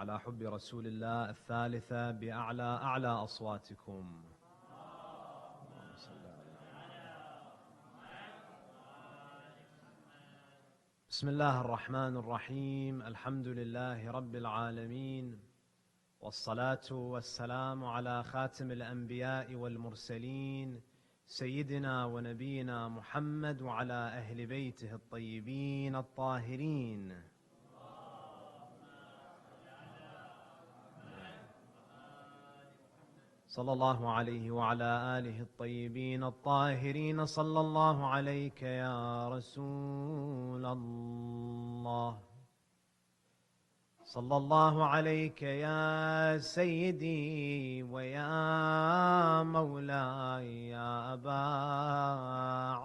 على حب رسول الله الثالثة بأعلى أصواتكم. بسم الله الرحمن الرحيم. الحمد لله رب العالمين، والصلاة والسلام على خاتم الأنبياء والمرسلين سيدنا ونبينا محمد وعلى أهل بيته الطيبين الطاهرين. صلى الله عليه وعلى آله الطيبين الطاهرين. صلى الله عليك يا رسول الله، صلى الله عليك يا سيدي ويا مولاي يا أبا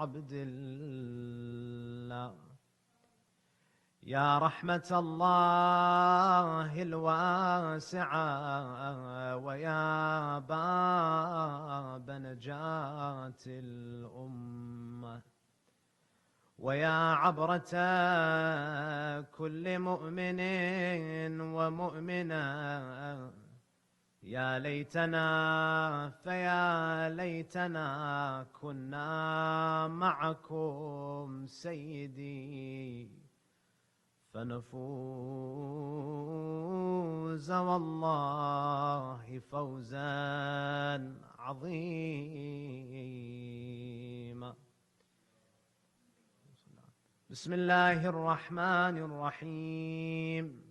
عبد الله، يا رحمة الله الواسعة ويا باب نجاة الأمة، ويا عبرة كل مؤمن ومؤمنة. يا ليتنا فيا ليتنا كنا معكم سيدي فنفوز والله فوزا عظيما. بسم الله الرحمن الرحيم.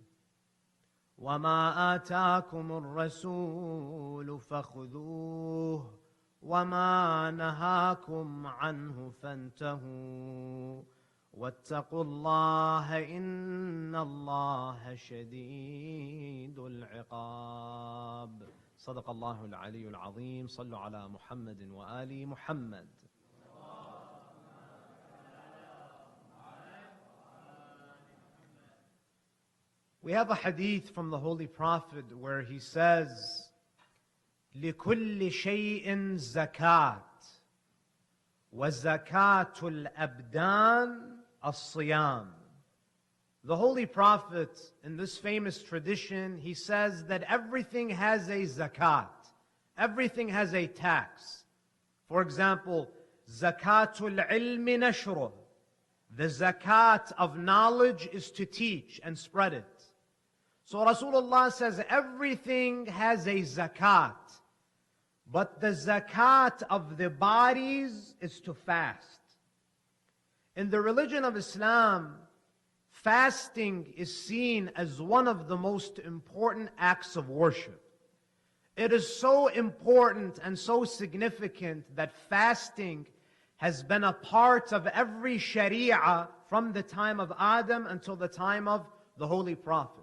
وما آتاكم الرسول فخذوه وما نهاكم عنه فانتهوا واتقوا الله إن الله شديد العقاب. صدق الله العلي العظيم. صلوا على محمد وآل محمد. We have a hadith from the Holy Prophet where he says, لِكُلِّ شَيْءٍ زَكَاةٌ وَزَكَاةُ الْأَبْدَانِ الصِّيَامِ. The Holy Prophet, in this famous tradition, he says that everything has a zakat. Everything has a tax. For example, zakatul ilmi nashruh. The zakat of knowledge is to teach and spread it. So Rasulullah says everything has a zakat. But the zakat of the bodies is to fast. In the religion of Islam, fasting is seen as one of the most important acts of worship. It is so important and so significant that fasting has been a part of every sharia from the time of Adam until the time of the Holy Prophet.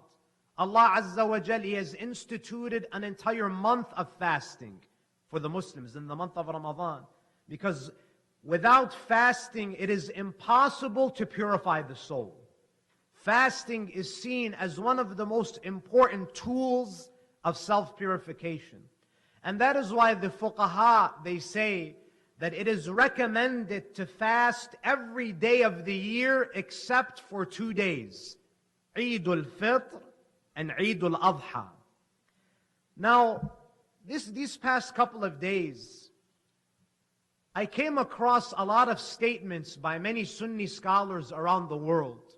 Allah Azza wa Jal, He has instituted an entire month of fasting for the Muslims in the month of Ramadan. Because without fasting, it is impossible to purify the soul. Fasting is seen as one of the most important tools of self-purification. And that is why the fuqaha, they say that it is recommended to fast every day of the year except for 2 days, Eid al-Fitr and Eid al-Adha. Now, these past couple of days, I came across a lot of statements by many Sunni scholars around the world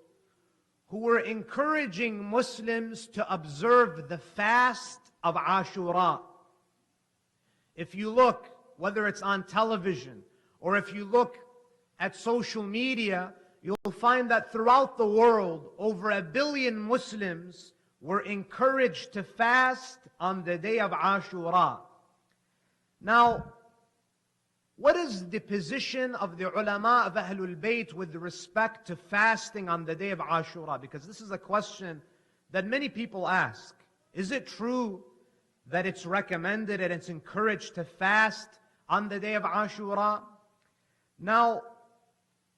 who were encouraging Muslims to observe the fast of Ashura. If you look, whether it's on television or if you look at social media, you'll find that throughout the world, over 1 billion Muslims were encouraged to fast on the day of Ashura. Now, what is the position of the ulama of Ahlul Bayt with respect to fasting on the day of Ashura? Because this is a question that many people ask. Is it true that it's recommended and it's encouraged to fast on the day of Ashura? Now,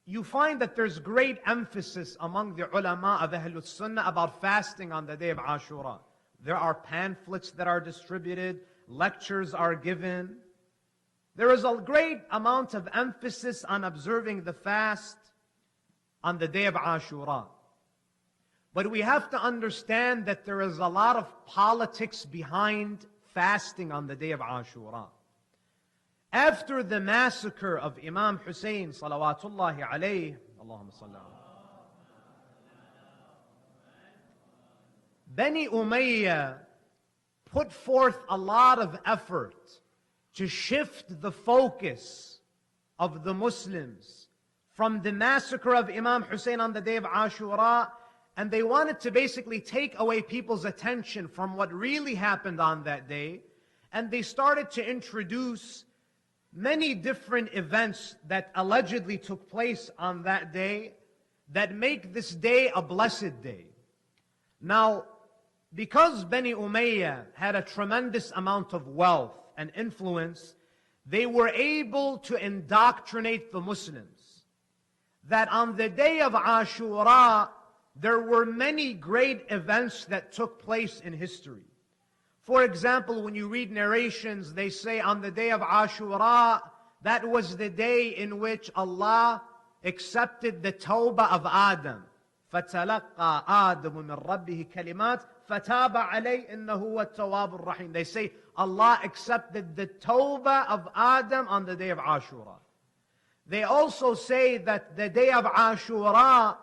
you find that there's great emphasis among the ulama of Ahlul Sunnah about fasting on the day of Ashura. There are pamphlets that are distributed, lectures are given. There is a great amount of emphasis on observing the fast on the day of Ashura. But we have to understand that there is a lot of politics behind fasting on the day of Ashura. After the massacre of Imam Hussein, salawatullahi alayhi, Allahumma salli alayhi, Bani Umayyah put forth a lot of effort to shift the focus of the Muslims from the massacre of Imam Hussein on the day of Ashura, and they wanted to basically take away people's attention from what really happened on that day, and they started to introduce many different events that allegedly took place on that day that make this day a blessed day. Now, because Bani Umayyah had a tremendous amount of wealth and influence, they were able to indoctrinate the Muslims that on the day of Ashura, there were many great events that took place in history. For example, when you read narrations, they say on the day of Ashura, that was the day in which Allah accepted the tawbah of Adam. فَتَلَقَّى آدَمُ مِنْ رَبِّهِ كَلِمَاتٍ فَتَابَ عَلَيْهِ إِنَّهُ هُوَ التَّوَّابُ الرَّحِيمُ. They say Allah accepted the tawbah of Adam on the day of Ashura. They also say that the day of Ashura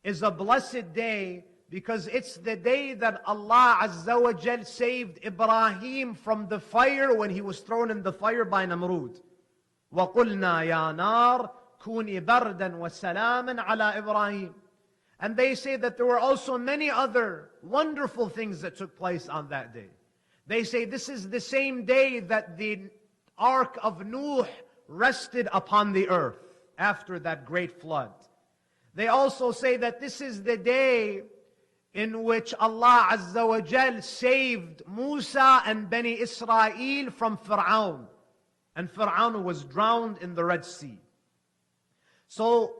is a blessed day because it's the day that Allah Azza wa Jal saved Ibrahim from the fire when he was thrown in the fire by Namrud. وَقُلْنَا يَا نَارْ كُونِي بَرْدًا وَسَلَامًا عَلَى إِبْرَاهِيمَ. And they say that there were also many other wonderful things that took place on that day. They say this is the same day that the ark of Nuh rested upon the earth after that great flood. They also say that this is the day in which Allah Azza wa Jal saved Musa and Bani Israel from Fir'aun. And Fir'aun was drowned in the Red Sea. So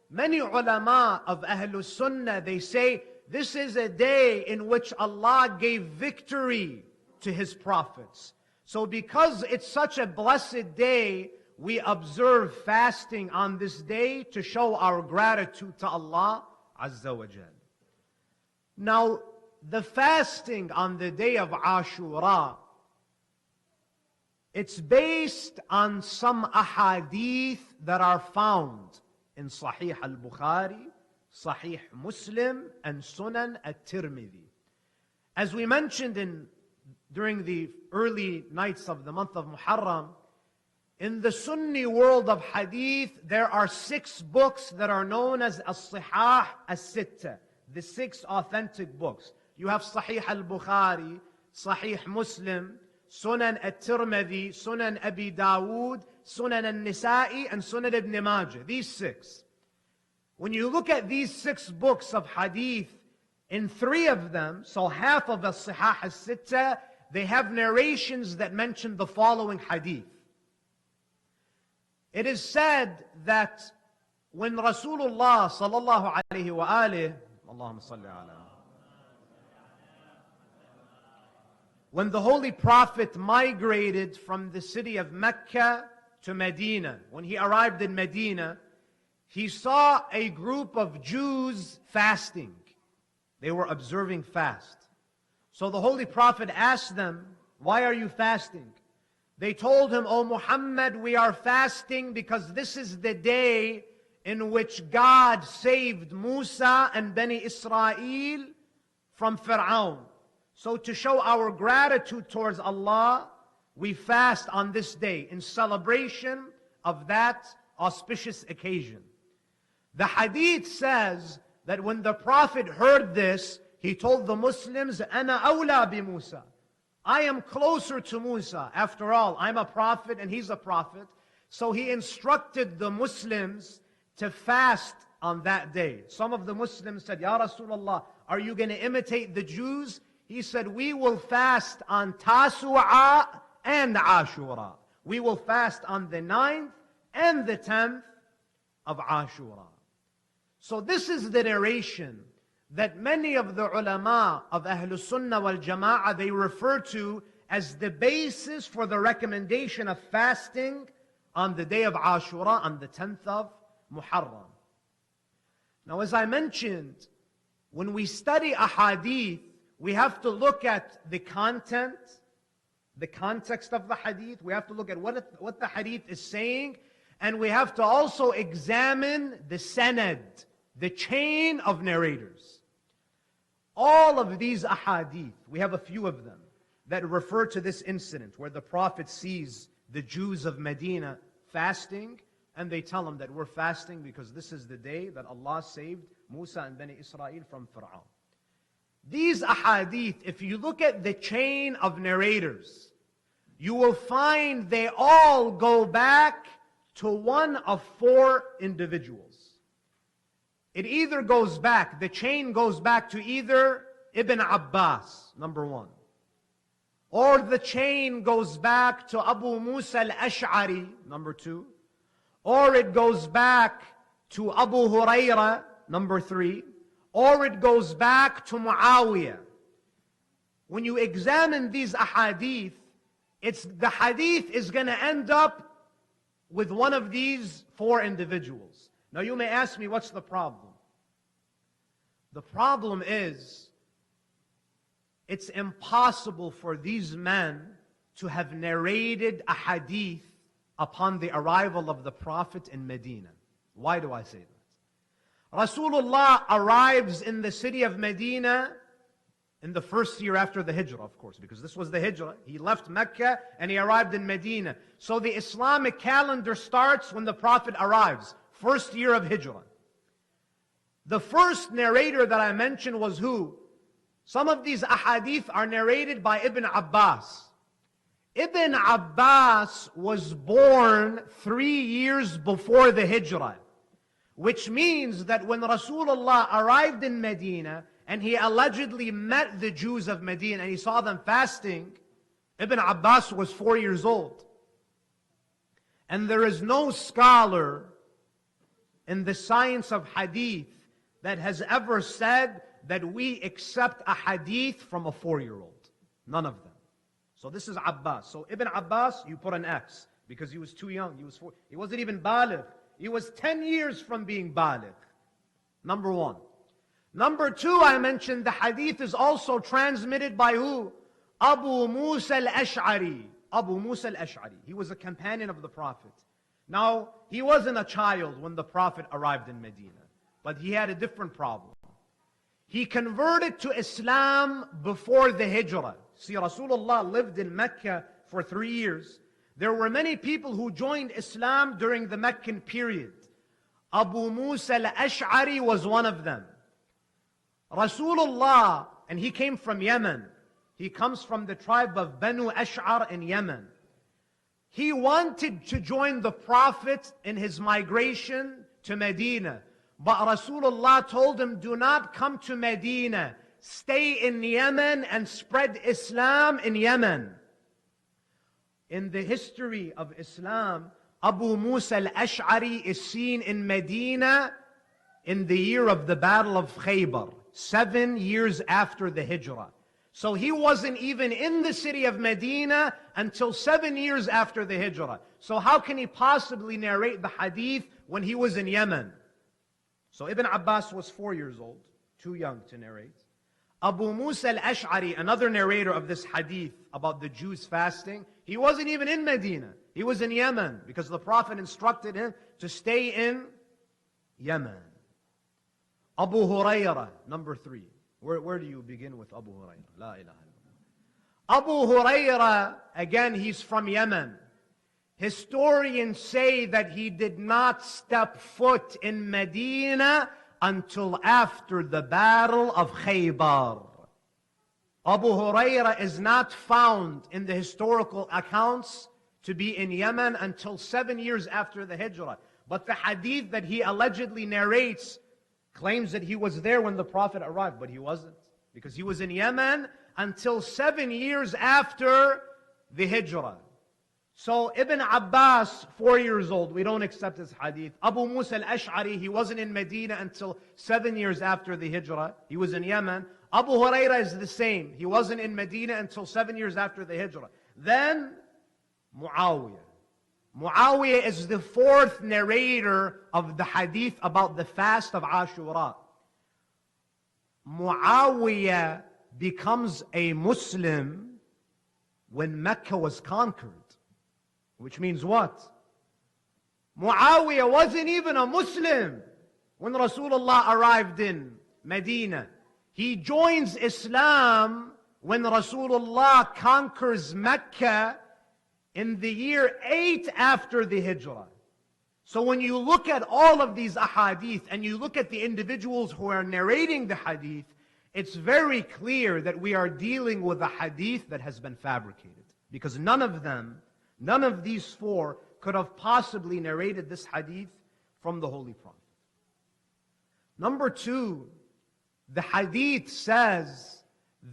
many ulama of Ahlul Sunnah, they say this is a day in which Allah gave victory to His prophets. So because it's such a blessed day, we observe fasting on this day to show our gratitude to Allah Azza wa Jal. Now, the fasting on the day of Ashura, it's based on some ahadith that are found in Sahih al-Bukhari, Sahih Muslim, and Sunan at-Tirmidhi. As we mentioned during the early nights of the month of Muharram, in the Sunni world of hadith, there are 6 books that are known as as-Sihah as-Sitta, the 6 authentic books. You have Sahih al-Bukhari, Sahih Muslim, Sunan at-Tirmidhi, Sunan Abi Dawood, Sunan al-Nisa'i, and Sunan ibn Majah. These 6. When you look at these 6 books of hadith, in 3 of them, so half of the Sihah as-Sitta, they have narrations that mention the following hadith. It is said that when Rasulullah sallallahu alayhi wa alihi, Allahumma salli ala, when the Holy Prophet migrated from the city of Mecca to Medina, when he arrived in Medina, he saw a group of Jews fasting. They were observing fast. So the Holy Prophet asked them, "Why are you fasting?" They told him, "O Muhammad, we are fasting because this is the day in which God saved Musa and Bani Israel from Fir'aun. So to show our gratitude towards Allah, we fast on this day in celebration of that auspicious occasion." The hadith says that when the Prophet heard this, he told the Muslims, "Ana awla bi Musa." I am closer to Musa. After all, I'm a prophet and he's a prophet. So he instructed the Muslims to fast on that day. Some of the Muslims said, "Ya Rasulullah, are you going to imitate the Jews?" He said, "We will fast on Tasu'a and Ashura. We will fast on the 9th and the 10th of Ashura." So this is the narration that many of the ulama of Ahlul Sunnah wal Jama'ah, they refer to as the basis for the recommendation of fasting on the day of Ashura, on the 10th of Muharram. Now, as I mentioned, When we study ahadith, we have to look at the content, the context of the hadith. We have to look at what the hadith is saying. And we have to also examine the sanad, the chain of narrators. All of these ahadith, we have a few of them, that refer to this incident where the Prophet sees the Jews of Medina fasting, and they tell him that we're fasting because this is the day that Allah saved Musa and Bani Israel from Fir'aun. These ahadith, if you look at the chain of narrators, you will find they all go back to one of four individuals. It either goes back, the chain goes back to either Ibn Abbas, number one, or the chain goes back to Abu Musa al-Ash'ari, number two, or it goes back to Abu Hurairah, number three, or it goes back to Muawiyah. When you examine these ahadith, the hadith is going to end up with one of these four individuals. Now you may ask me, what's the problem? The problem is, it's impossible for these men to have narrated a hadith upon the arrival of the Prophet in Medina. Why do I say that? Rasulullah arrives in the city of Medina in the first year after the Hijrah, of course, because this was the Hijrah. He left Mecca and he arrived in Medina. So the Islamic calendar starts when the Prophet arrives, first year of Hijrah. The first narrator that I mentioned was who? Some of these ahadith are narrated by Ibn Abbas. Ibn Abbas was born 3 years before the Hijrah, which means that when Rasulullah arrived in Medina and he allegedly met the Jews of Medina and he saw them fasting, Ibn Abbas was 4 years old. And there is no scholar in the science of hadith that has ever said that we accept a hadith from a 4-year-old. None of them. So this is Abbas. So Ibn Abbas, you put an X because he was too young. He was 4. He wasn't even baligh. He was 10 years from being baligh. Number one. Number two, I mentioned the hadith is also transmitted by who? Abu Musa al-Ash'ari. Abu Musa al-Ash'ari. He was a companion of the Prophet. Now, he wasn't a child when the Prophet arrived in Medina, but he had a different problem. He converted to Islam before the Hijrah. See, Rasulullah lived in Mecca for 3 years. There were many people who joined Islam during the Meccan period. Abu Musa al-Ash'ari was one of them. Rasulullah, and he came from Yemen. He comes from the tribe of Banu Ash'ar in Yemen. He wanted to join the Prophet in his migration to Medina. But Rasulullah told him, do not come to Medina. Stay in Yemen and spread Islam in Yemen. In the history of Islam, Abu Musa al-Ash'ari is seen in Medina in the year of the Battle of Khaybar, 7 years after the Hijrah. So he wasn't even in the city of Medina until 7 years after the Hijrah. So how can he possibly narrate the hadith when he was in Yemen? So Ibn Abbas was 4 years old, too young to narrate. Abu Musa al-Ash'ari, another narrator of this hadith about the Jews fasting, he wasn't even in Medina. He was in Yemen because the Prophet instructed him to stay in Yemen. Abu Hurairah, number 3. Where do you begin with Abu Hurairah? La ilaha illallah. Abu Hurairah, again, he's from Yemen. Historians say that he did not step foot in Medina until after the Battle of Khaybar. Abu Hurairah is not found in the historical accounts to be in Yemen until 7 years after the Hijrah. But the hadith that he allegedly narrates claims that he was there when the Prophet arrived, but he wasn't. Because he was in Yemen until 7 years after the Hijrah. So Ibn Abbas, 4 years old, we don't accept his hadith. Abu Musa al-Ash'ari, he wasn't in Medina until 7 years after the Hijrah. He was in Yemen. Abu Hurairah is the same. He wasn't in Medina until 7 years after the Hijrah. Then Muawiyah. Muawiyah is the fourth narrator of the hadith about the fast of Ashura. Muawiyah becomes a Muslim when Mecca was conquered. Which means what? Muawiyah wasn't even a Muslim when Rasulullah arrived in Medina. He joins Islam when Rasulullah conquers Mecca in the year 8 after the Hijrah. So when you look at all of these ahadith and you look at the individuals who are narrating the hadith, it's very clear that we are dealing with a hadith that has been fabricated. Because none of these four could have possibly narrated this hadith from the Holy Prophet. Number two, the hadith says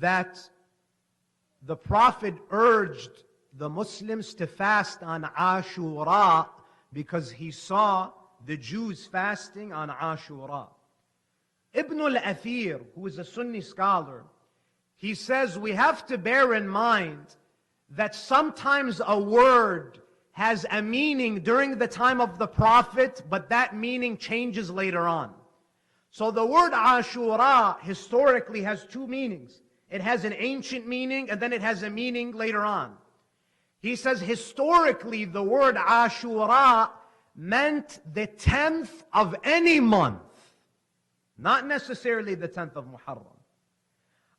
that the Prophet urged the Muslims to fast on Ashura because he saw the Jews fasting on Ashura. Ibn al-Athir, who is a Sunni scholar, he says we have to bear in mind that sometimes a word has a meaning during the time of the Prophet, but that meaning changes later on. So the word Ashura historically has two meanings. It has an ancient meaning and then it has a meaning later on. He says historically the word Ashura meant the 10th of any month, not necessarily the 10th of Muharram.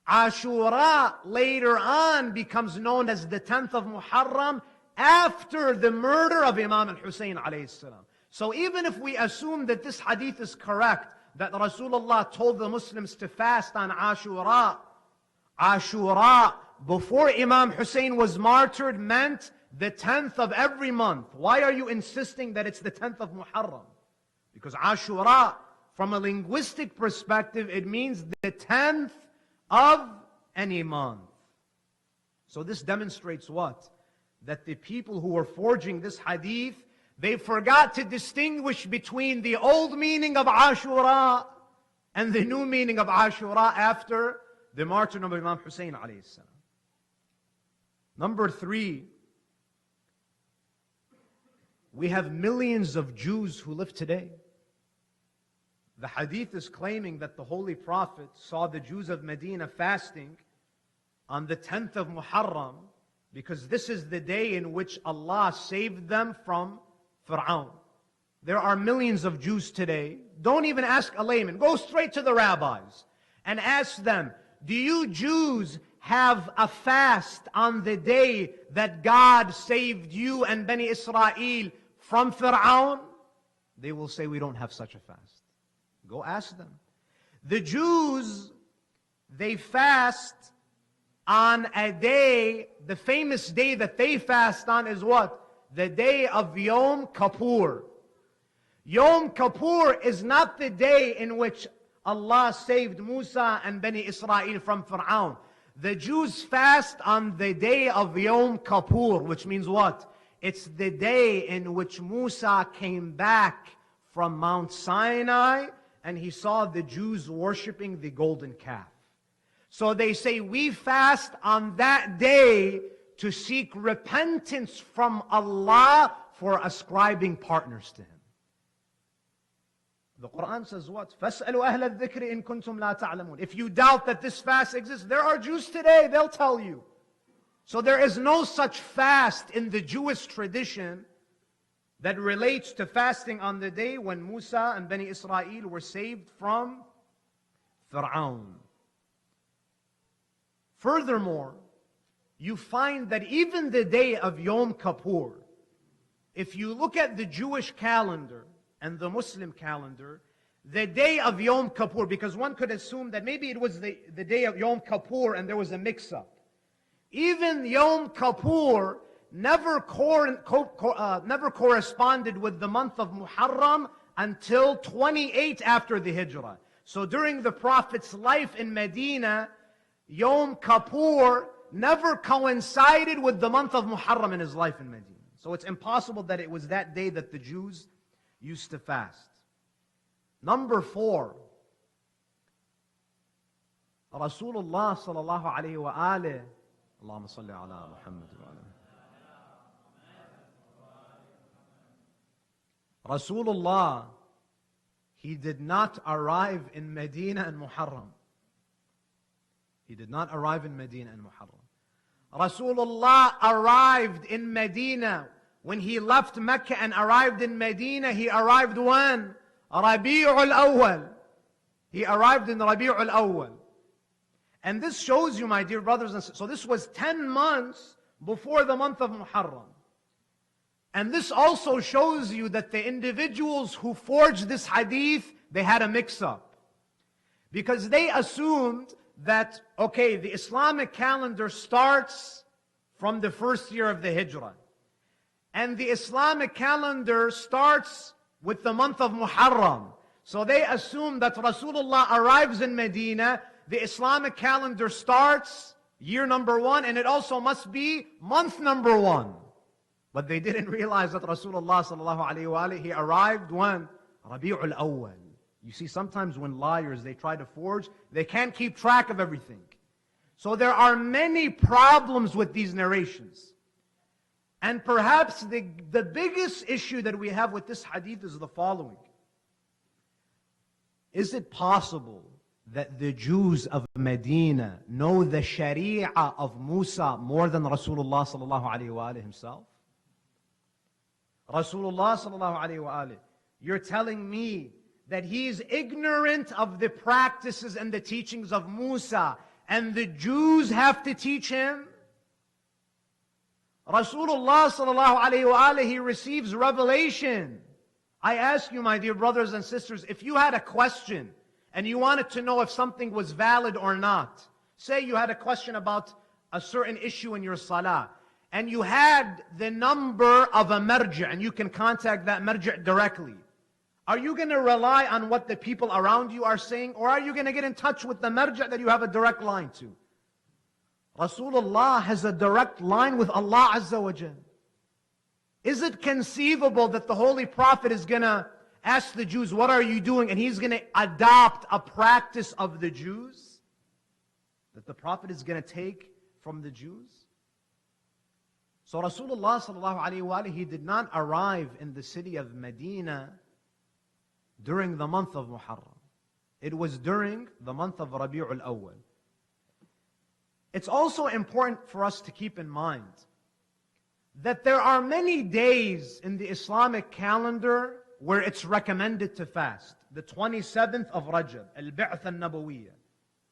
Ashura later on becomes known as the 10th of Muharram after the murder of Imam al-Hussein alayhi salam. So even if we assume that this hadith is correct, that Rasulullah told the Muslims to fast on Ashura, Ashura before Imam Hussein was martyred meant the 10th of every month. Why are you insisting that it's the 10th of Muharram? Because Ashura, from a linguistic perspective, it means the 10th of any month. So this demonstrates what? That the people who were forging this hadith, they forgot to distinguish between the old meaning of Ashura and the new meaning of Ashura after the martyrdom of Imam Hussein alayhi salam. Number three, we have millions of Jews who live today. The hadith is claiming that the Holy Prophet saw the Jews of Medina fasting on the 10th of Muharram because this is the day in which Allah saved them from Fir'aun. There are millions of Jews today. Don't even ask a layman. Go straight to the rabbis and ask them, do you Jews have a fast on the day that God saved you and Bani Israel from Fir'aun? They will say, we don't have such a fast. Go ask them. The Jews, they fast on a day, the famous day that they fast on is what? The day of Yom Kippur. Yom Kippur is not the day in which Allah saved Musa and Bani Israel from Fir'aun. The Jews fast on the day of Yom Kippur, which means what? It's the day in which Musa came back from Mount Sinai and he saw the Jews worshiping the golden calf. So they say, we fast on that day to seek repentance from Allah for ascribing partners to Him. The Quran says what? فَاسْأَلُوا أَهْلَ الذِّكْرِ إِن كُنْتُمْ لَا تَعْلَمُونَ. If you doubt that this fast exists, there are Jews today, they'll tell you. So there is no such fast in the Jewish tradition that relates to fasting on the day when Musa and Bani Israel were saved from Fir'aun. Furthermore, you find that even the day of Yom Kippur, if you look at the Jewish calendar and the Muslim calendar, the day of Yom Kippur, because one could assume that maybe it was the day of Yom Kippur and there was a mix-up. Even Yom Kippur never corresponded with the month of Muharram until 28 after the Hijrah. So during the Prophet's life in Medina, Yom Kippur never coincided with the month of Muharram in his life in Medina. So it's impossible that it was that day that the Jews used to fast. Number 4, Rasulullah sallallahu alayhi wa alihi, Allahumma salli ala Muhammad wa ala. Rasulullah, he did not arrive in Medina in Muharram. He did not arrive in Medina in Muharram. Rasulullah arrived in Medina. When he left Mecca and arrived in Medina, he arrived when? Rabi'ul Awwal. He arrived in Rabi'ul Awwal. And this shows you, my dear brothers and sisters, so this was 10 months before the month of Muharram. And this also shows you that the individuals who forged this hadith, they had a mix-up. Because they assumed that, okay, the Islamic calendar starts from the first year of the Hijrah. And the Islamic calendar starts with the month of Muharram. So they assume that Rasulullah arrives in Medina, the Islamic calendar starts year number 1, and it also must be month number 1. But they didn't realize that Rasulullah sallallahu alaihi wasallam, he arrived when? Rabi'ul Awwal. You see, sometimes when liars, they try to forge, they can't keep track of everything. So there are many problems with these narrations. And perhaps the biggest issue that we have with this hadith is the following. Is it possible that the Jews of Medina know the Sharia of Musa more than Rasulullah sallallahu alaihi wasallam himself? Rasulullah sallallahu alaihi wasallam, you're telling me that he is ignorant of the practices and the teachings of Musa, and the Jews have to teach him? Rasulullah sallallahu alaihi wasallam, he receives revelation. I ask you, my dear brothers and sisters, if you had a question and you wanted to know if something was valid or not, say you had a question about a certain issue in your salah, and you had the number of a marji', and you can contact that marji' directly. Are you going to rely on what the people around you are saying, or are you going to get in touch with the marji' that you have a direct line to? Rasulullah has a direct line with Allah Azza wa Jal. Is it conceivable that the Holy Prophet is going to ask the Jews, what are you doing? And he's going to adopt a practice of the Jews that the Prophet is going to take from the Jews? So Rasulullah sallallahu alaihi wasallam, he did not arrive in the city of Medina during the month of Muharram. It was during the month of Rabi'ul Awwal. It's also important for us to keep in mind that there are many days in the Islamic calendar where it's recommended to fast. The 27th of Rajab, Al-Bi'th al-Nabawiyyah.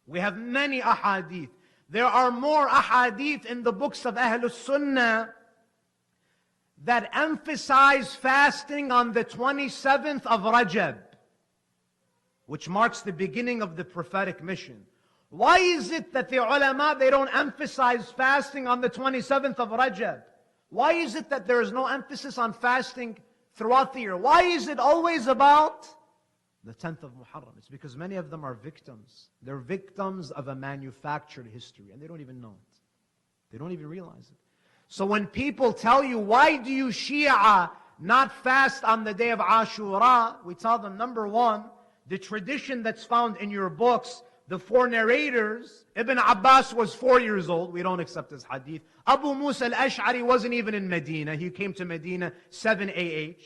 We have many ahadith. There are more ahadith in the books of Ahlul Sunnah that emphasize fasting on the 27th of Rajab, which marks the beginning of the prophetic mission. Why is it that the ulama, they don't emphasize fasting on the 27th of Rajab? Why is it that there is no emphasis on fasting throughout the year? Why is it always about the 10th of Muharram? It's because many of them are victims. They're victims of a manufactured history, and they don't even know it. They don't even realize it. So when people tell you, why do you Shia not fast on the day of Ashura? We tell them, number one, the tradition that's found in your books, the 4 narrators, Ibn Abbas was 4 years old. We don't accept his hadith. Abu Musa al-Ash'ari wasn't even in Medina. He came to Medina 7 AH.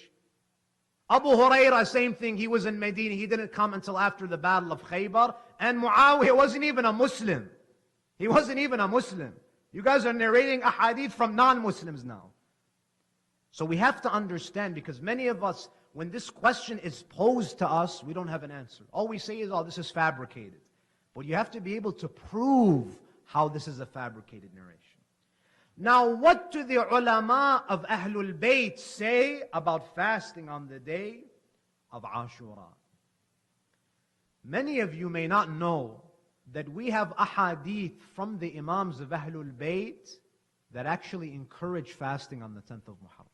Abu Hurairah, same thing. He was in Medina. He didn't come until after the Battle of Khaybar. And Muawiyah wasn't even a Muslim. He wasn't even a Muslim. You guys are narrating a hadith from non-Muslims now. So we have to understand, because many of us, when this question is posed to us, we don't have an answer. All we say is, oh, this is fabricated. But you have to be able to prove how this is a fabricated narration. Now, what do the ulama of Ahlul Bayt say about fasting on the day of Ashura? Many of you may not know that we have ahadith from the Imams of Ahlul Bayt that actually encourage fasting on the 10th of Muharram.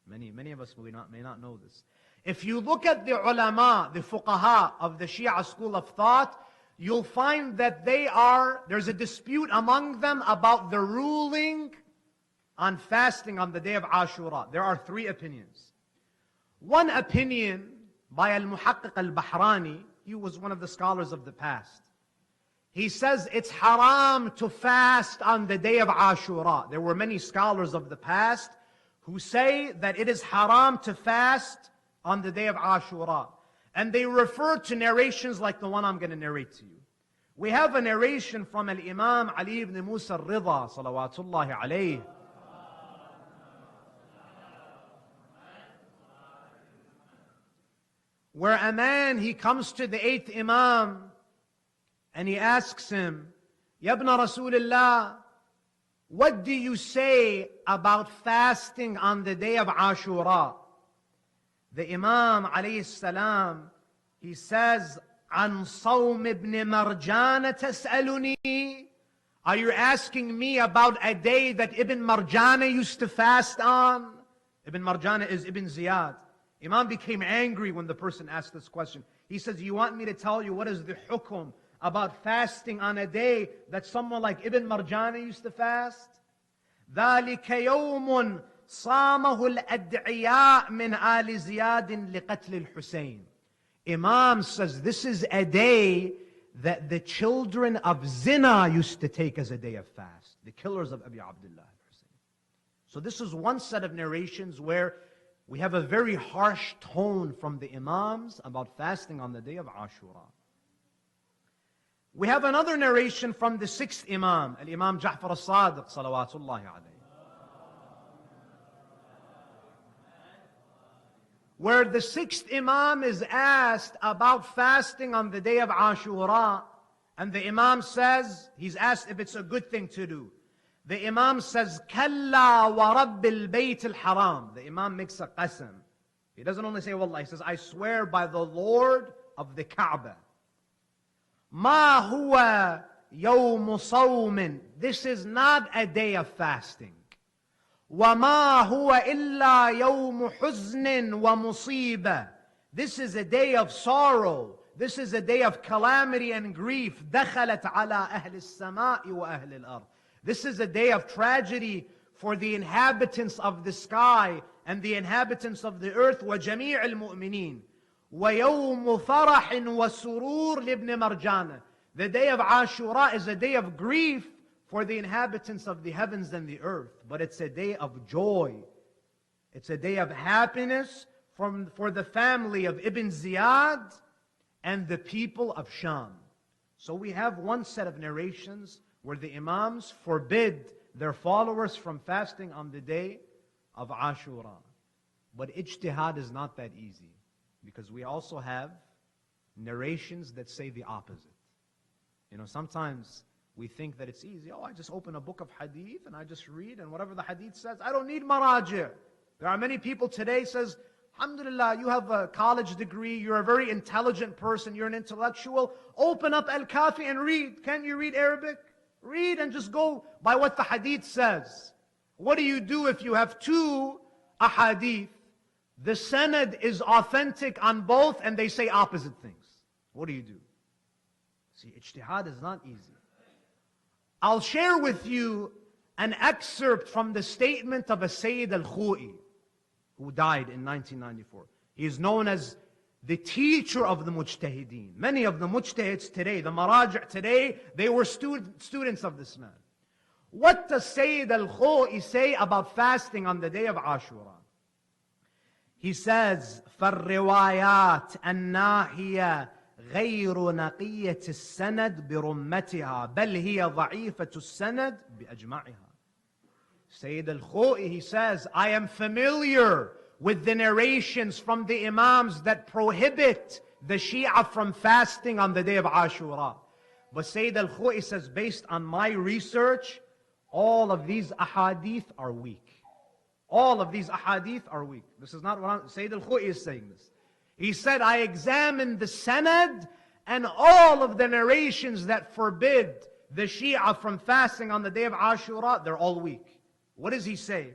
Many of us may not know this. If you look at the ulama, the fuqaha of the Shia school of thought, you'll find that there's a dispute among them about the ruling on fasting on the day of Ashura. There are 3 opinions. One opinion by Al-Muhaqqiq Al-Bahrani, he was one of the scholars of the past. He says it's haram to fast on the day of Ashura. There were many scholars of the past who say that it is haram to fast on the day of Ashura. And they refer to narrations like the one I'm going to narrate to you, We have a narration from Al-Imam Ali ibn Musa al-Ridha, salawatullahi alayhi, where a man, he comes to the 8th Imam and he asks him, Ya ibn Rasulullah, what do you say about fasting on the day of Ashura? The Imam alayhi salam, he says, An Sawm ibn Marjana tas'aluni? Are you asking me about a day that Ibn Marjana used to fast on? Ibn Marjana is Ibn Ziyad. Imam became angry when the person asked this question. He says, you want me to tell you what is the hukum about fasting on a day that someone like Ibn Marjana used to fast? ذَلِكَ يَوْمٌ صَامَهُ الْأَدْعِيَاء مِنْ آلِ زِيَادٍ لِقَتْلِ الْحُسَيْنِ. Imam says this is a day that the children of zina used to take as a day of fast. The killers of Abi Abdullah al-Husayn. So this is one set of narrations where we have a very harsh tone from the Imams about fasting on the day of Ashura. We have another narration from the 6th Imam, Al-Imam Ja'far al-Sadiq, salawatullahi alayhi, where the 6th Imam is asked about fasting on the day of Ashura, and the Imam says, he's asked if it's a good thing to do. The Imam says, Kalla wa rabbil bayt al-haram. The Imam makes a qasam. He doesn't only say wallah, he says, I swear by the Lord of the Kaaba. Ma huwa yawm sawmin. This is not a day of fasting. وَمَا هُوَ إِلَّا يَوْمُ حُزْنٍ وَمُصِيبَةٍ. This is a day of sorrow. This is a day of calamity and grief. دَخَلَتْ عَلَىٰ أَهْلِ السَّمَاءِ وَأَهْلِ الْأَرْضِ. This is a day of tragedy for the inhabitants of the sky and the inhabitants of the earth. وَجَمِيعِ الْمُؤْمِنِينَ. وَيَوْمُ فَرَحٍ وَسُرُورٍ لِبْنِ مَرْجَانَ. The day of Ashura is a day of grief for the inhabitants of the heavens and the earth. But it's a day of joy. It's a day of happiness for the family of Ibn Ziyad and the people of Sham. So we have one set of narrations where the Imams forbid their followers from fasting on the day of Ashura. But ijtihad is not that easy, because we also have narrations that say the opposite. You know, sometimes we think that it's easy. Oh, I just open a book of hadith and I just read, and whatever the hadith says, I don't need maraji'. There are many people today says, alhamdulillah, you have a college degree, you're a very intelligent person, you're an intellectual. Open up Al-Kafi and read. Can you read Arabic? Read and just go by what the hadith says. What do you do if you have two ahadith? The sanad is authentic on both and they say opposite things. What do? See, ijtihad is not easy. I'll share with you an excerpt from the statement of a Sayyid al-Khou'i, who died in 1994. He is known as the teacher of the mujtahideen. Many of the mujtahids today, the maraji' today, they were students of this man. What does Sayyid al-Khou'i say about fasting on the day of Ashura? He says, فَالرِّوَايَاتِ النَّاهِيَةِ غير نقية السند برمتها بل هي ضعيفة السند بأجمعها. Sayyid al-Khou'i, he says, I am familiar with the narrations from the Imams that prohibit the Shia from fasting on the day of Ashura. But Sayyid al-Khou'i says, based on my research, all of these ahadith are weak. All of these ahadith are weak. This is not what Sayyid al-Khou'i is saying this. He said, I examined the sanad and all of the narrations that forbid the Shia from fasting on the day of Ashura, they're all weak. What does he say?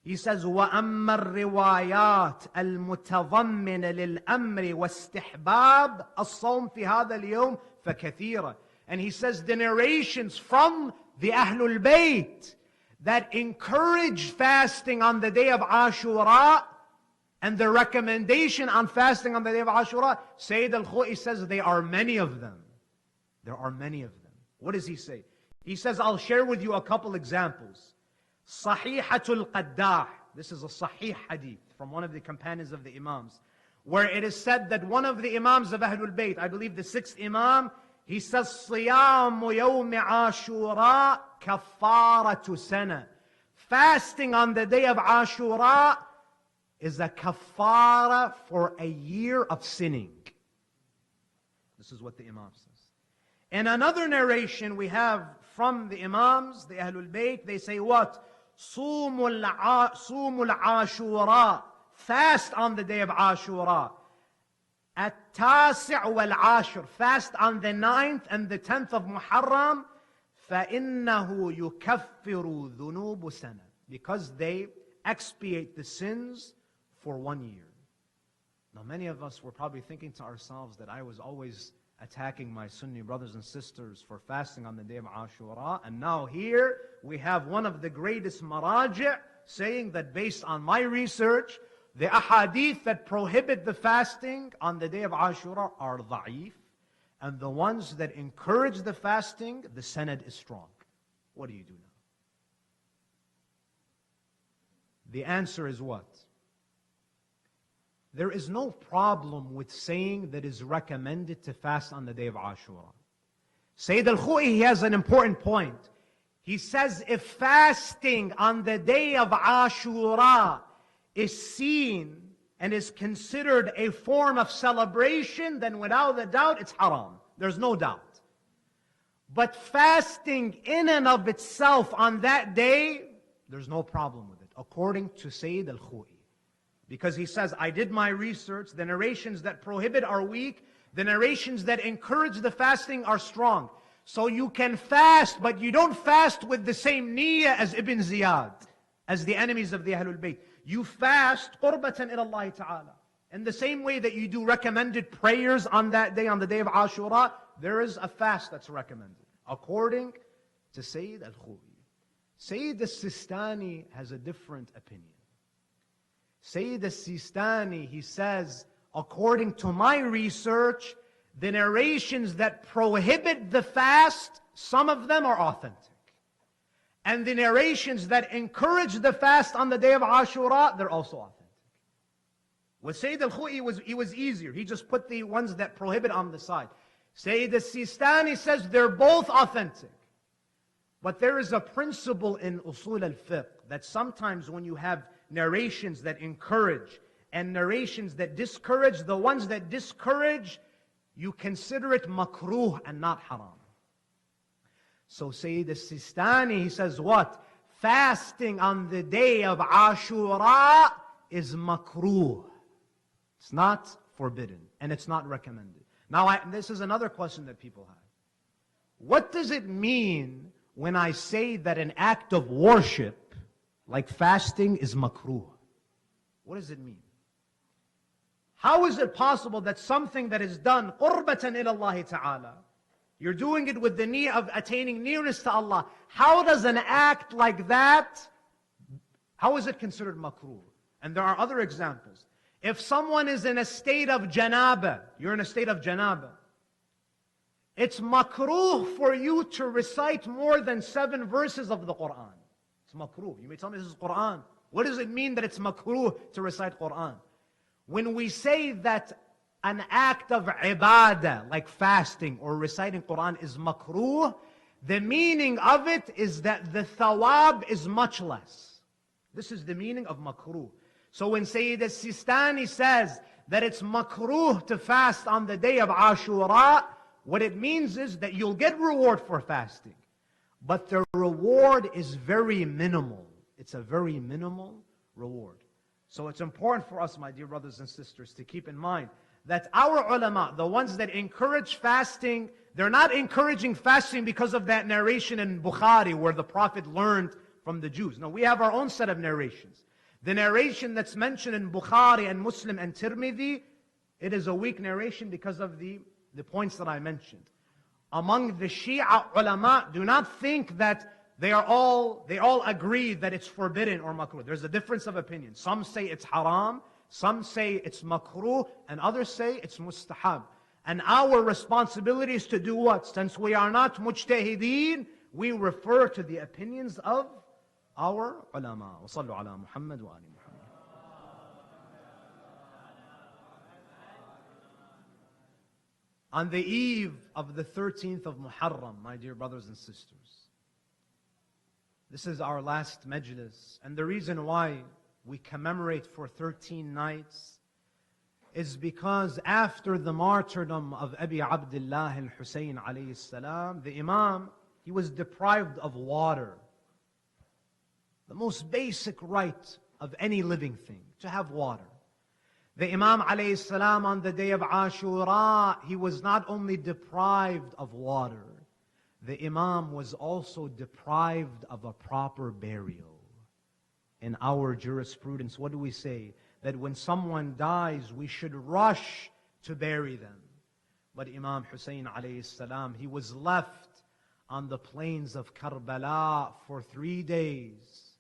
He says, وَأَمَّا الرِّوَايَاتِ الْمُتَضَمِّنَ لِلْأَمْرِ وَاسْتِحْبَابِ الصَّوْمِ فِي هَذَا الْيَوْمِ فَكَثِيرًا. And he says the narrations from the Ahlul Bayt that encourage fasting on the day of Ashura and the recommendation on fasting on the day of Ashura, Sayyid al-Khou'i says there are many of them. There are many of them. What does he say? He says, I'll share with you a couple examples. Sahihatul Qaddah. This is a Sahih hadith from one of the companions of the Imams, where it is said that one of the Imams of Ahlul Bayt, I believe the 6th Imam, He says, صِيَامُ يَوْمِ عَاشُورَا كَفَّارَةُ سَنَةٍ. Fasting on the day of Ashura is a kafara for a year of sinning. This is what the Imam says. In another narration we have from the Imams, the Ahlul Bayt, they say what? صُومُ الْعَاشُورَا. Fast on the day of Ashura. التاسع والعاشر. Fast on the 9th and the 10th of Muharram. فَإِنَّهُ يُكَفِّرُ ذُنُوبُ سَنَةٍ. Because they expiate the sins for 1 year. Now many of us were probably thinking to ourselves that I was always attacking my Sunni brothers and sisters for fasting on the day of Ashura, and now here we have one of the greatest maraji' saying that based on my research, the ahadith that prohibit the fasting on the day of Ashura are da'if, and the ones that encourage the fasting, the sanad is strong. What do you do now? The answer is what? There is no problem with saying that it is recommended to fast on the day of Ashura. Sayyid al-Khou'i, he has an important point. He says if fasting on the day of Ashura is seen and is considered a form of celebration, then without a doubt it's haram. There's no doubt. But fasting in and of itself on that day, there's no problem with it, according to Sayyid al-Khou'i. Because he says, I did my research, the narrations that prohibit are weak, the narrations that encourage the fasting are strong. So you can fast, but you don't fast with the same niyyah as Ibn Ziyad, as the enemies of the Ahlul Bayt. You fast qurbatan ila Allah ta'ala. In the same way that you do recommended prayers on that day, on the day of Ashura, there is a fast that's recommended, according to Sayyid al-Khou'i. Sayyid al-Sistani has a different opinion. Sayyid al-Sistani, he says, according to my research, the narrations that prohibit the fast, some of them are authentic. And the narrations that encourage the fast on the day of Ashura, they're also authentic. With Sayyid al-Khou'i, he was easier. He just put the ones that prohibit on the side. Sayyid al-Sistani says they're both authentic. But there is a principle in usul al-fiqh that sometimes when you have narrations that encourage and narrations that discourage, the ones that discourage, you consider it makruh and not haram. So Sayyid al-Sistani, he says what? Fasting on the day of Ashura is makruh. It's not forbidden and it's not recommended. Now this is another question that people have. What does it mean when I say that an act of worship like fasting is makruh? What does it mean? How is it possible that something that is done qurbatan ila Allah ta'ala, you're doing it with the niyyah of attaining nearness to Allah, how does an act like that, how is it considered makruh? And there are other examples. If someone is in a state of janaba, you're in a state of janaba, it's makruh for you to recite more than 7 verses of the Quran. It's makruh. You may tell me this is Quran. What does it mean that it's makruh to recite Quran? When we say that an act of ibadah, like fasting or reciting Quran, is makruh, the meaning of it is that the thawab is much less. This is the meaning of makruh. So when Sayyid al-Sistani says that it's makruh to fast on the day of Ashura, what it means is that you'll get reward for fasting, but the reward is very minimal. It's a very minimal reward. So it's important for us, my dear brothers and sisters, to keep in mind that our ulama, the ones that encourage fasting, they're not encouraging fasting because of that narration in Bukhari where the Prophet learned from the Jews. No, we have our own set of narrations. The narration that's mentioned in Bukhari and Muslim and Tirmidhi, it is a weak narration because of the points that I mentioned. Among the Shia ulama, do not think that they all agree that it's forbidden or makruh. There's a difference of opinion. Some say it's haram, some say it's makruh, and others say it's mustahab. And our responsibility is to do what? Since we are not mujtahideen, we refer to the opinions of our ulama. Wa sallu ala Muhammad wa ali Muhammad. on the eve of the 13th of Muharram, my dear brothers and sisters. This is our last majlis, and the reason why we commemorate for 13 nights is because after the martyrdom of Abi Abdullah al-Husayn alayhi salam, the Imam, he was deprived of water. The most basic right of any living thing, to have water. The Imam alayhi salam on the day of Ashura, he was not only deprived of water, the Imam was also deprived of a proper burial. In our jurisprudence, what do we say? That when someone dies, we should rush to bury them. But Imam Hussein alayhi salam, he was left on the plains of Karbala for 3 days.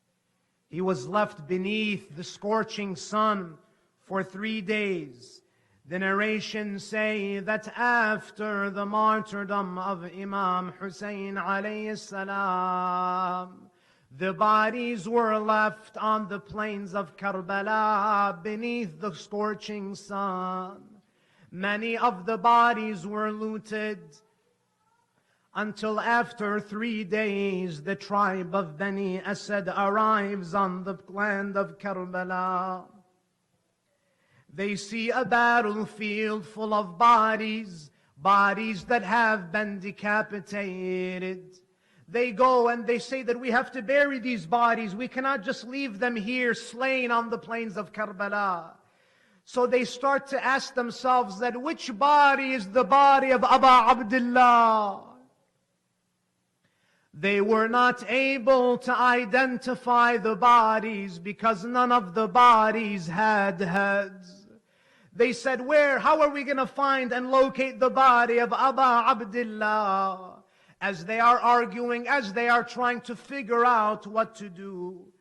He was left beneath the scorching sun for 3 days. The narrations say that after the martyrdom of Imam Hussein alayhi salam, the bodies were left on the plains of Karbala beneath the scorching sun. Many of the bodies were looted until after 3 days the tribe of Bani Asad arrives on the land of Karbala. They see a battlefield full of bodies that have been decapitated. They go and they say that we have to bury these bodies. We cannot just leave them here slain on the plains of Karbala. So they start to ask themselves that which body is the body of Abu Abdullah? They were not able to identify the bodies because none of the bodies had heads. They said, how are we going to find and locate the body of Abu Abdullah? As they are arguing, as they are trying to figure out what to do,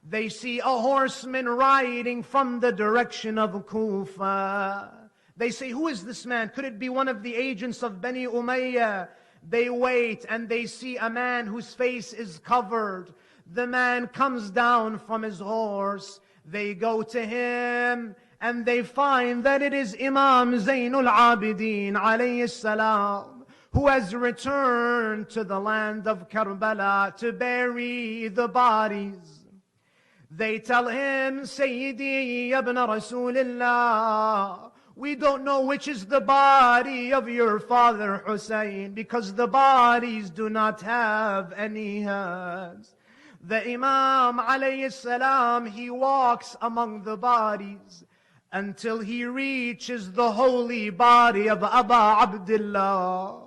they see a horseman riding from the direction of Kufa. They say, who is this man? Could it be one of the agents of Bani Umayyah? They wait and they see a man whose face is covered. The man comes down from his horse. They go to him and they find that it is Imam Zainul Abidin alayhi salam, who has returned to the land of Karbala to bury the bodies. They tell him, Sayyidi ibn Rasulillah, we don't know which is the body of your father Hussein because the bodies do not have any heads. The Imam alayhi salam, he walks among the bodies until he reaches the holy body of Abu Abdullah.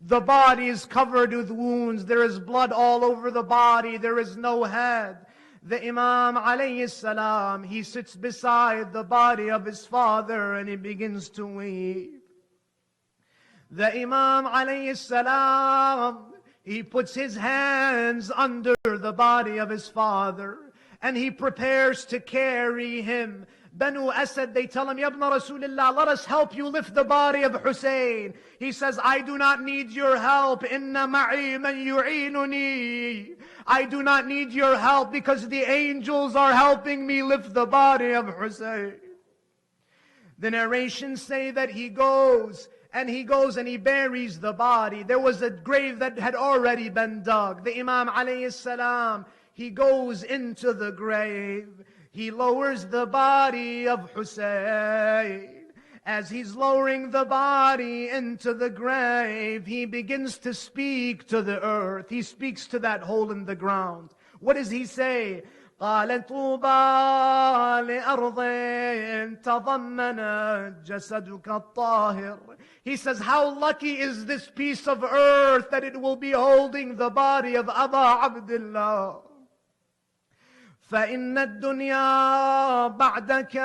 The body is covered with wounds. There is blood all over the body. There is no head. The Imam alayhi salam, he sits beside the body of his father and he begins to weep. The Imam alayhi salam, he puts his hands under the body of his father and he prepares to carry him. Banu Asad, they tell him, Ya ibn Rasulillah, let us help you lift the body of Hussein. He says, I do not need your help. Inna ma'i man yu'inuni. I do not need your help because the angels are helping me lift the body of Hussein. The narrations say that he goes and he buries the body. There was a grave that had already been dug. The Imam alayhi salam, he goes into the grave. He lowers the body of Hussein. As he's lowering the body into the grave, he begins to speak to the earth. He speaks to that hole in the ground. What does he say? قال طوبى لأرض تضمنت جسدك الطاهر. He says, how lucky is this piece of earth that it will be holding the body of Abu Abdullah. فإن الدنيا بعدك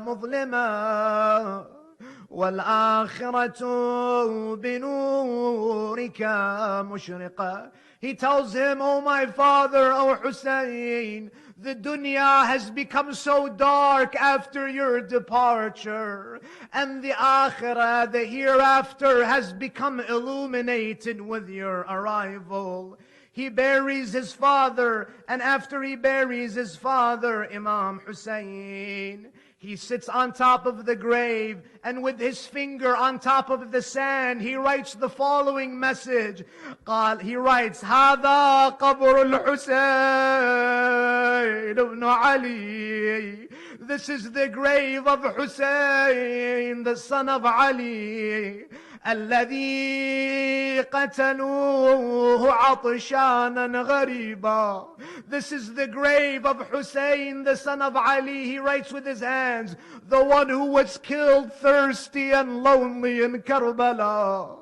مظلمة والآخرة بنورك مشرقة. He tells him, oh my father, oh Hussein, the dunya has become so dark after your departure, and the akhirah, the hereafter, has become illuminated with your arrival. He buries his father, and after he buries his father, Imam Hussein, He sits on top of the grave, and with his finger on top of the sand, he writes the following message. He writes, هذا قبر الحسين بن علي. This is the grave of Hussein, the son of Ali. الذي قتلوه عطشانا غريبا. This is the grave of Hussein, the son of Ali. He writes with his hands, the one who was killed thirsty and lonely in Karbala.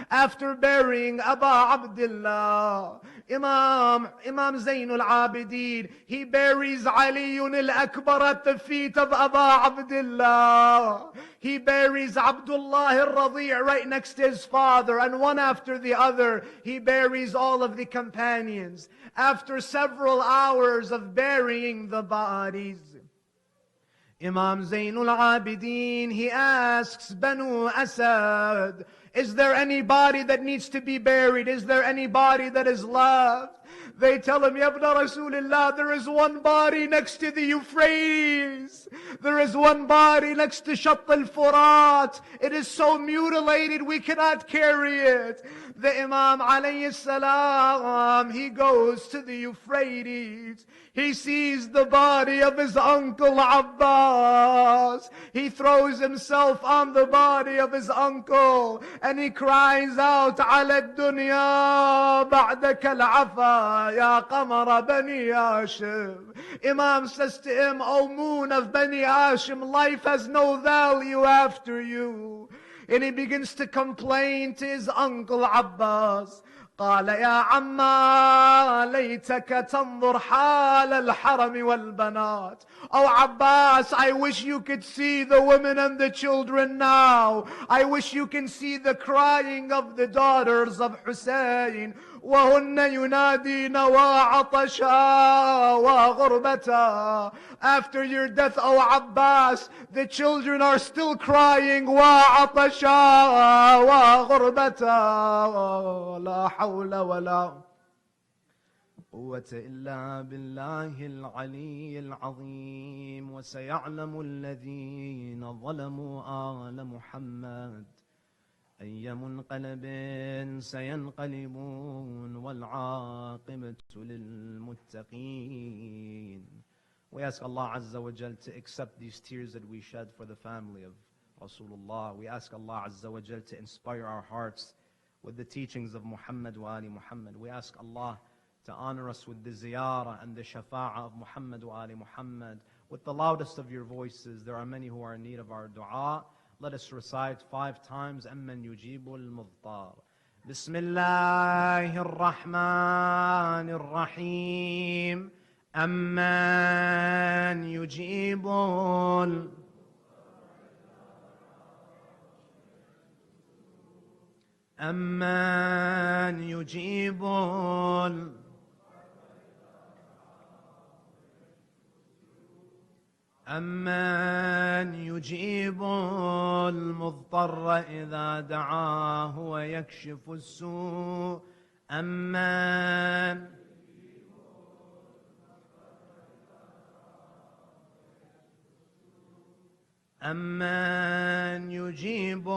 After burying Aba Abdullah, Imam Zainul Abidin, he buries Ali al-Akbar at the feet of Aba Abdullah. He buries Abdullah al-Radi' right next to his father, and one after the other, he buries all of the companions. After several hours of burying the bodies, Imam Zainul Abidin, he asks Banu Asad, is there anybody that needs to be buried? Is there anybody that is left? They tell him, Yabna Rasulullah, there is one body next to the Euphrates. There is one body next to Shatt al-Furat. It is so mutilated, we cannot carry it. The Imam alayhi salam, he goes to the Euphrates. He sees the body of his uncle Abbas. He throws himself on the body of his uncle and he cries out, على الدنيا بعدك العفا يا قمر بني هاشم. Imam says to him, O moon of Bani Hashim, life has no value after you. And he begins to complain to his uncle Abbas. قال يا عما ليتك تنظر حال الحرم والبنات. Oh Abbas, I wish you could see the women and the children now. I wish you can see the crying of the daughters of Hussein. وهن ينادين وعطشا وغربتا. After your death, O Abbas, the children are still crying وعطشا وغربتا. لا حول ولا قوة إلا بالله العلي العظيم. وسيعلم الذين ظلموا آل محمد أي منقلب سينقلبون والعاقبة للمتقين. We ask Allah Azza wa Jal to accept these tears that we shed for the family of Rasulullah. We ask Allah Azza wa Jal to inspire our hearts with the teachings of Muhammad wa Ali Muhammad. We ask Allah to honor us with the ziyarah and the shafa'ah of Muhammad wa Ali Muhammad. With the loudest of your voices, there are many who are in need of our dua. Let us recite 5 times, أَمَّنْ يُجِيبُ الْمُضْطَرِ. بسم الله الرحمن الرحيم. أَمَّنْ يُجِيبُ أَمَّنْ يُجِيبُ أَمَّنْ يُجِيبُ الْمُضْطَرَّ إِذَا دَعَاهُ وَيَكْشِفُ السُّوءَ. أَمَّنْ يُجِيبُ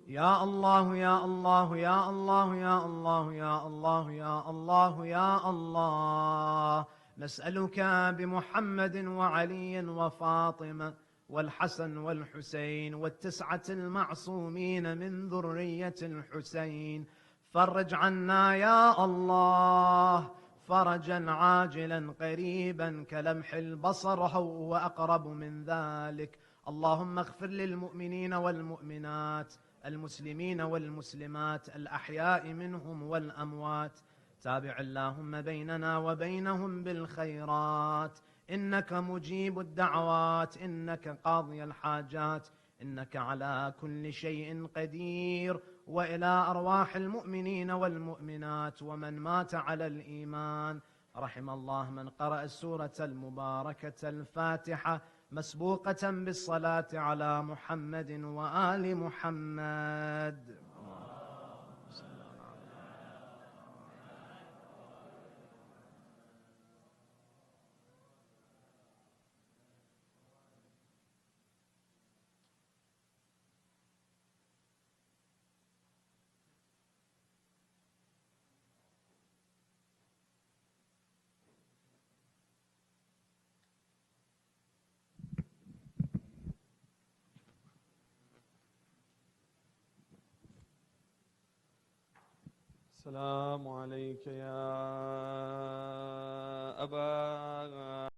يا الله يا الله يا الله يا الله يا الله يا الله يا الله. نسألك بمحمد وعلي وفاطمة والحسن والحسين والتسعة المعصومين من ذرية الحسين، فرج عنا يا الله فرجا عاجلا قريبا كلمح البصر هو أقرب من ذلك. اللهم اغفر للمؤمنين والمؤمنات المسلمين والمسلمات الأحياء منهم والأموات. تابع اللهم بيننا وبينهم بالخيرات، إنك مجيب الدعوات، إنك قاضي الحاجات، إنك على كل شيء قدير. وإلى أرواح المؤمنين والمؤمنات ومن مات على الإيمان، رحم الله من قرأ السورة المباركة الفاتحة مسبوقة بالصلاة على محمد وآل محمد. السلام عليك يا أبا